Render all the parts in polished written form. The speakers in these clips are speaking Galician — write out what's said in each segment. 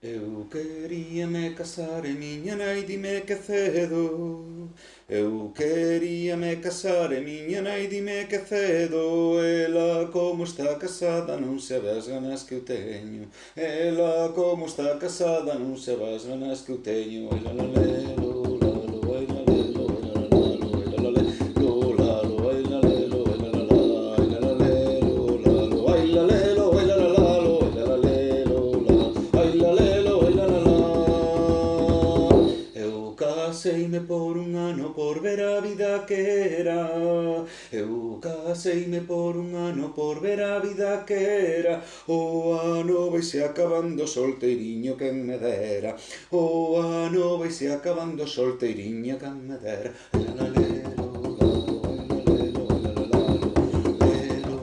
Eu quería me casar e miña nai dime que cedo. Eu quería me casar e miña nai dime que cedo. Ela como está casada non sabe as ganas que eu teño. Ela como está casada non sabe as ganas que eu teño. Ai la la lelo, lalo, ai la lelo, ai la la lalo, ai la la lelo, lalo, ai la lelo, ai la la la, ai la la lelo, lalo, ai la lelo, ai la la lalo, ai la la lelo, lalo, ai la lelo, ai la la la. Eu caseime por un ano por ver a vida que era. Eu caseime por un ano por ver a vida que era. O ano vaise acabando solteiriño quen me dera. O ano vaise acabando solteiriño quen me dera. La la lelo, lalo, ai la lelo, ai la la lalo, lelo,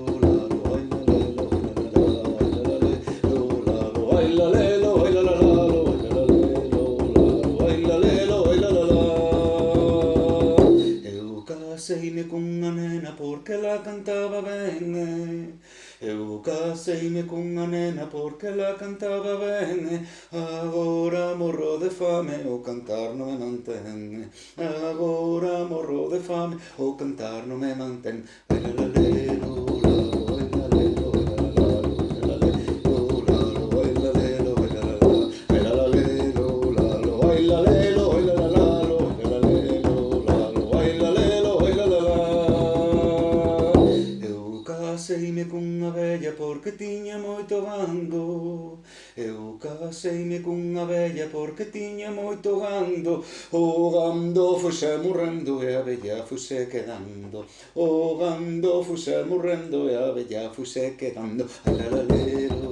lalo, ai la lelo, ai la la lelo, ai la la lelo, ai la lelo, ai la lelo, ai la la la. Eu caseime cunha nena porque la cantaba ben. Eu caseime cunha nena porque la cantaba ben. Agora morro de fame, o cantar non me mantén. Agora morro de fame, o cantar non me mantén. Ai la la lelo, lalo, ai la lelo, ai la la lalo, ai la lelo, lalo, ai la lelo, ai la la la, ai la la lelo, lalo, ai la lelo, ai la la lalo, ai la lelo, lalo, ai la lelo, ai la la la. Eu caseime cunha vella porque tiña moito gando. Eu caseime cunha vella porque tiña moito gando. O gando fose morrendo e a vella fose quedando. O gando fose morrendo e a vella fose quedando. Ai la la lelo,